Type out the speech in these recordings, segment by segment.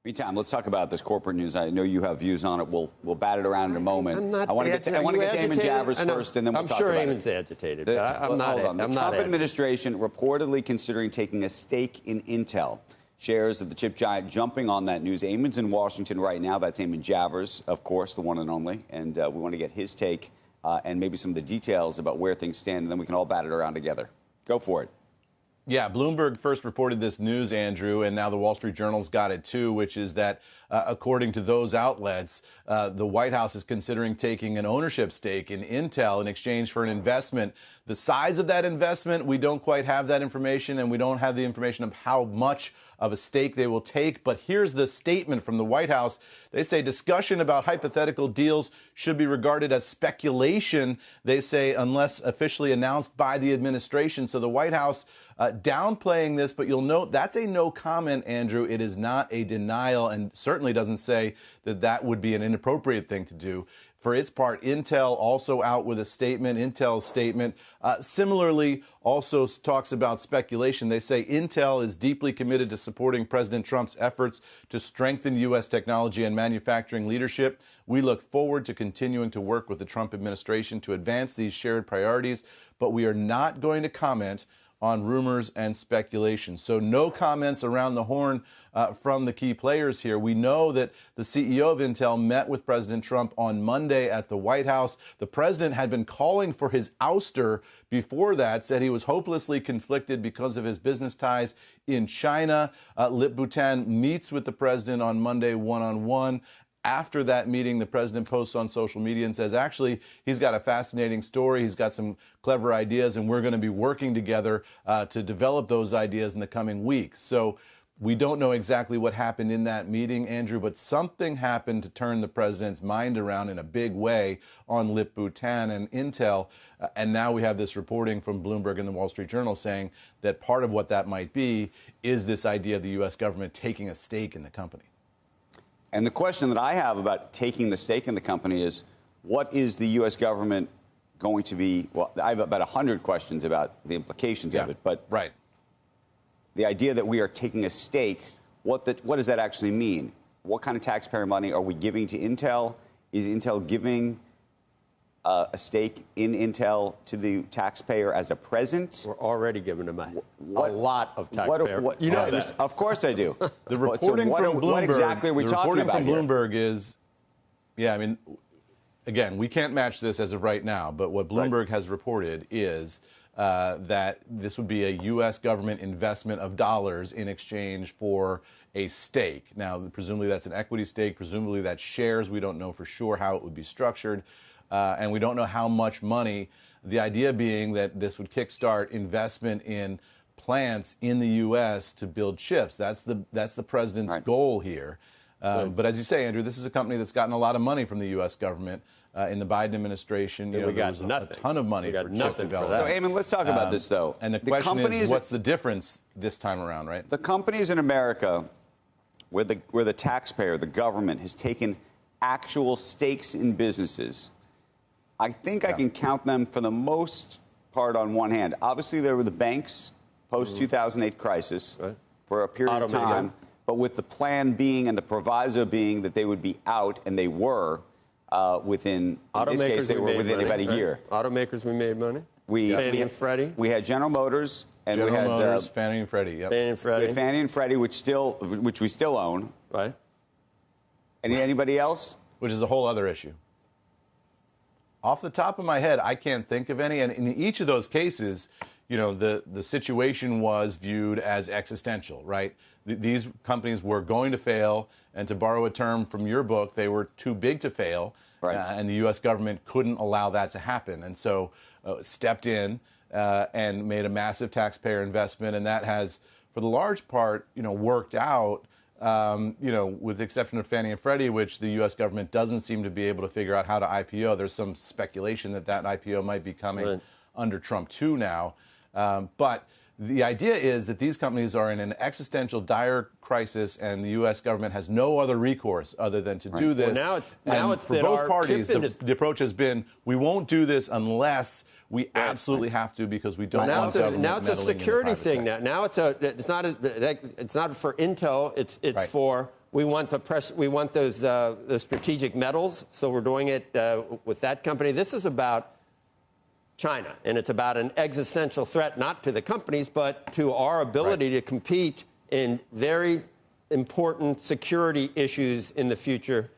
Meantime, let's talk about this corporate news. I know you have views on it. We'll bat it around in a moment. I want to get to Eamon Javers first, and then we'll talk about it. I'm sure Eamon's agitated, but I'm not. Hold on. The Trump administration reportedly considering taking a stake in Intel. Shares of the chip giant jumping on that news. Eamon's in Washington right now. That's Eamon Javers, of course, the one and only. And we want to get his take and maybe some of the details about where things stand, and then we can all bat it around together. Go for it. Yeah, Bloomberg first reported this news, Andrew, and now the Wall Street Journal's got it too, which is that according to those outlets, the White House is considering taking an ownership stake in Intel in exchange for an investment. The size of that investment, we don't quite have that information, and we don't have the information of how much of a stake they will take. But here's the statement from the White House. They say discussion about hypothetical deals should be regarded as speculation, they say, unless officially announced by the administration. So the White House downplaying this, but you'll note that's a no comment, Andrew. It is not a denial, and certainly doesn't say that that would be an inappropriate thing to do. For its part, Intel also out with a statement. Intel's statement similarly also talks about speculation. They say Intel is deeply committed to supporting President Trump's efforts to strengthen U.S. technology and manufacturing leadership. We look forward to continuing to work with the Trump administration to advance these shared priorities, but we are not going to comment on rumors and speculation. So no comments around the horn from the key players here. We know that the CEO of Intel met with President Trump on Monday at the White House. The president had been calling for his ouster before that, said he was hopelessly conflicted because of his business ties in China. Lip Bhutan meets with the president on Monday one-on-one. After that meeting, the president posts on social media and says, actually, he's got a fascinating story. He's got some clever ideas, and we're going to be working together to develop those ideas in the coming weeks. So we don't know exactly what happened in that meeting, Andrew, but something happened to turn the president's mind around in a big way on Lip Bhutan and Intel. And now we have this reporting from Bloomberg and the Wall Street Journal saying that part of what that might be is this idea of the U.S. government taking a stake in the company. And the question that I have about taking the stake in the company is, what is the U.S. government going to be? Well, I have about 100 questions about the implications of it. But right. The idea that we are taking a stake, what does that actually mean? What kind of taxpayer money are we giving to Intel? Is Intel giving a stake in Intel to the taxpayer as a present? We're already giving them a lot of taxpayer. You know that. Of course I do. The reporting from Bloomberg, what exactly are we talking about here? The reporting from Bloomberg is, I mean, again, we can't match this as of right now, but what Bloomberg has reported is that this would be a U.S. government investment of dollars in exchange for a stake. Now, presumably that's an equity stake. Presumably that's shares. We don't know for sure how it would be structured. And we don't know how much money, the idea being that this would kickstart investment in plants in the U.S. to build chips. That's the president's goal here. But as you say, Andrew, this is a company that's gotten a lot of money from the U.S. government in the Biden administration. We got nothing. A ton of money for chip development. So, Eamon, let's talk about this, though. And the question is, what's the difference this time around, right? The companies in America where the taxpayer, the government, has taken actual stakes in businesses, I think I can count them for the most part on one hand. Obviously, there were the banks post-2008 crisis for a period of time, but with the plan being and the proviso being that they would be out, and they were within, in this case, they were within about a year. Automakers, we made money. Fannie and Freddie. We had General Motors, and General we had Motors, Fannie and Freddie. Yep. Fannie and Freddie. We had Fannie and Freddie, which we still own. Right. Anybody else? Which is a whole other issue. Off the top of my head, I can't think of any. And in each of those cases, you know, the situation was viewed as existential, right? These companies were going to fail, and to borrow a term from your book, they were too big to fail, and the U.S. government couldn't allow that to happen. And so stepped in and made a massive taxpayer investment, and that has, for the large part, you know, worked out. With the exception of Fannie and Freddie, which the U.S. government doesn't seem to be able to figure out how to IPO. There's some speculation that IPO might be coming under Trump 2 now. But the idea is that these companies are in an existential, dire crisis, and the U.S. government has no other recourse other than to do this. Well, now it's for both parties, the approach has been, we won't do this unless we absolutely have to, because we don't want government now it's a security thing. Sector. Now it's not for Intel. It's for we want those strategic metals, so we're doing it with that company. This is about China, and it's about an existential threat, not to the companies, but to our ability to compete in very important security issues in the future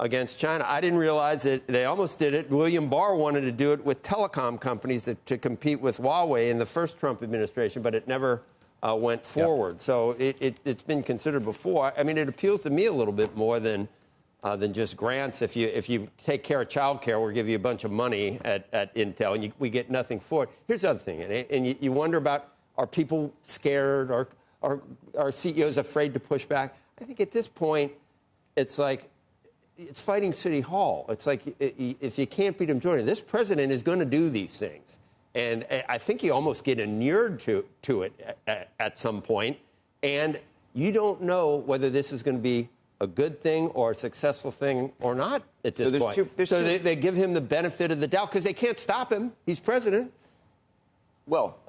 against China. I didn't realize that they almost did it. William Barr wanted to do it with telecom companies to compete with Huawei in the first Trump administration, but it never went forward. So it's been considered before. I mean, it appeals to me a little bit more than just grants. If you take care of child care, we'll give you a bunch of money at Intel, and we get nothing for it. Here's the other thing, and you wonder about, are people scared? Are CEOs afraid to push back? I think at this point, it's like, it's fighting City Hall. It's like, if you can't beat them, join it. This president is going to do these things. And I think you almost get inured to it at some point. And you don't know whether this is going to be a good thing or a successful thing or not at this point. They give him the benefit of the doubt because they can't stop him. He's president. Well,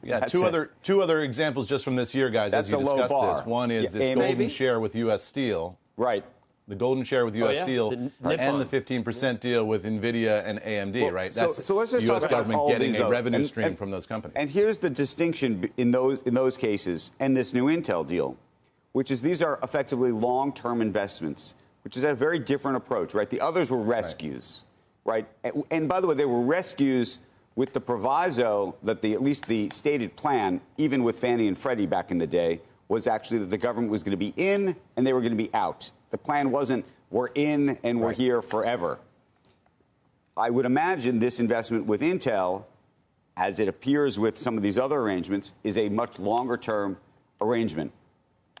yeah, two other examples just from this year, guys, as you discussed this. One is this golden share with U.S. Steel. Right. The golden share with U.S. Steel and the 15% deal with NVIDIA and AMD, right? That's so let's just the U.S. talk about government all getting these a revenue stream from those companies. And here's the distinction in those cases and this new Intel deal, which is these are effectively long-term investments, which is a very different approach, right? The others were rescues, right? And by the way, they were rescues with the proviso that at least the stated plan, even with Fannie and Freddie back in the day, was actually that the government was going to be in and they were going to be out. The plan wasn't, we're in and we're here forever. I would imagine this investment with Intel, as it appears with some of these other arrangements, is a much longer-term arrangement.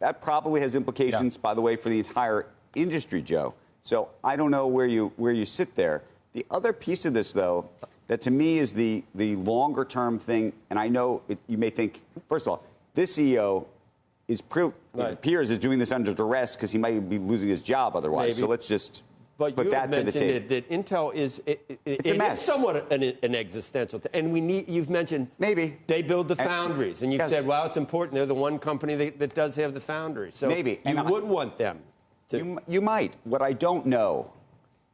That probably has implications, by the way, for the entire industry, Joe. So I don't know where you sit there. The other piece of this, though, that to me is the longer-term thing, and I know you may think, first of all, this CEO appears is doing this under duress because he might be losing his job otherwise. Maybe. So let's just put that to the table. That Intel is it's a mess. It's somewhat an existential. And you've mentioned maybe they build the foundries, and you said, well, it's important. They're the one company that does have the foundries. So maybe you would want them to. You might. What I don't know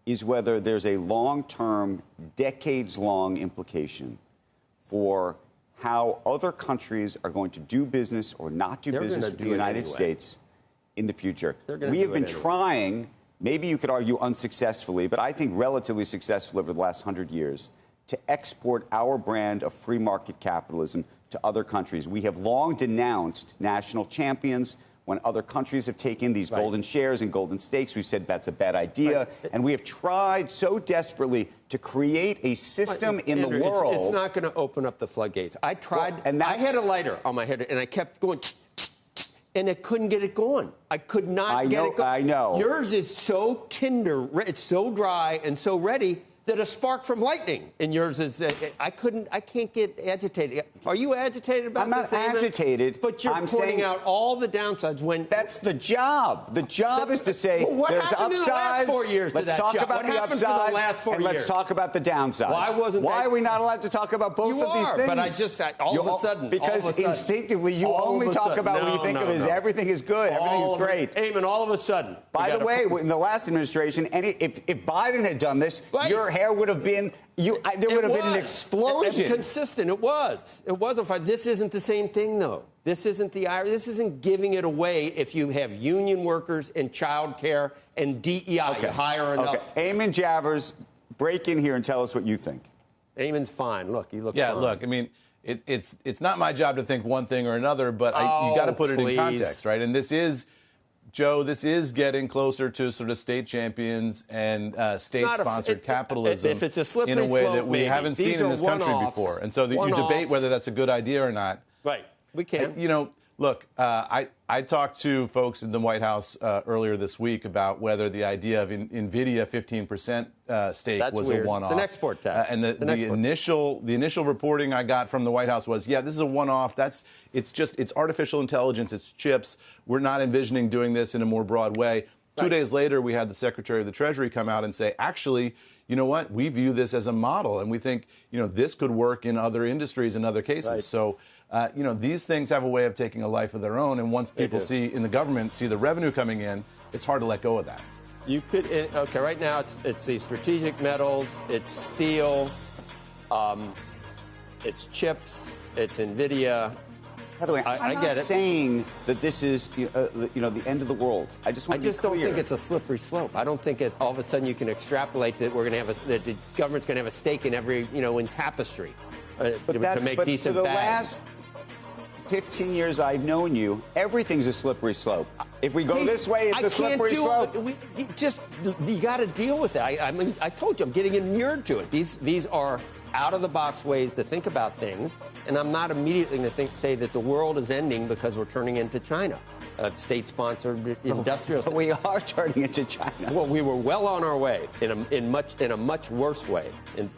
is whether there's a long-term, decades-long implication for how other countries are going to do business or not do business with the United States in the future. We have been trying, maybe you could argue unsuccessfully, but I think relatively successfully over the last 100 years, to export our brand of free market capitalism to other countries. We have long denounced national champions. When other countries have taken these golden shares and golden stakes, we've said that's a bad idea. And we have tried so desperately to create a system in the world. It's not going to open up the floodgates. I tried, and I had a lighter on my head, and I kept going, and I couldn't get it going. I could not get it going. I know. Yours is so tender, it's so dry and so ready that a spark from lightning in yours is. I can't get agitated. Are you agitated about this? I'm not agitated. But you're pointing out all the downsides when. That's the job. The job is to say there's upsides. In the last 4 years let's talk about the upsides and let's talk about the downsides. Why are we not allowed to talk about both of these things? But I just all of a sudden. Because instinctively you only talk about what you think of as everything is good, everything is great. Eamon, all of a sudden. By the way, in the last administration, if Biden had done this, your hair would have been there would have been an explosion. And consistent. It was a fight. This isn't the same thing, though. This isn't giving it away if you have union workers and child care and DEI. You hire enough. Eamon Javers, break in here and tell us what you think. Eamon's fine. Look, he looks fine. Look, I mean, it's not my job to think one thing or another, but you got to put it in context, right? And this is, Joe, this is getting closer to sort of state champions and state-sponsored capitalism if it's a slippery in a way slope, that we haven't seen in this country before. And so you debate whether that's a good idea or not. Right. We can. Look, I talked to folks in the White House earlier this week about whether the idea of NVIDIA 15% stake was a one-off. It's an export tax. And the initial reporting I got from the White House was, this is a one-off. It's artificial intelligence. It's chips. We're not envisioning doing this in a more broad way. 2 days later, we had the Secretary of the Treasury come out and say, actually, you know what? We view this as a model, and we think, this could work in other industries and other cases. Right. So These things have a way of taking a life of their own. And once people in the government see the revenue coming in, it's hard to let go of that. You could, okay, right now it's the strategic metals, it's steel, it's chips, it's NVIDIA. By the way, I'm not get it. saying that this is, the end of the the I just want to be clear. don't think it's a slippery slope. I don't think all of a sudden you can extrapolate that we're going to have that the government's going to have a stake in every, in tapestry to make decent for the bags. last 15 years I've known you, everything's a slippery slope. If we go this way, it's a slippery slope. You got to deal with it. I mean, I told you, I'm getting inured to it. These are out-of-the-box ways to think about things, and I'm not immediately going to say that the world is ending because we're turning into China, state-sponsored industrial. But we are turning into China. Well, we were well on our way in a much worse way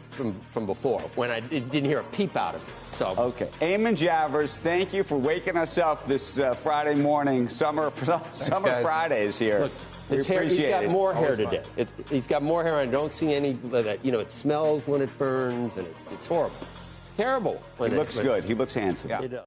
from before, when I didn't hear a peep out of it. So okay, Eamon Javers, thank you for waking us up this Friday morning. Summer Fridays here. Look, his hair, he's got more hair today. He's got more hair. I don't see any that. It smells when it burns, and it's horrible. Terrible. He looks good. He looks handsome. Yeah.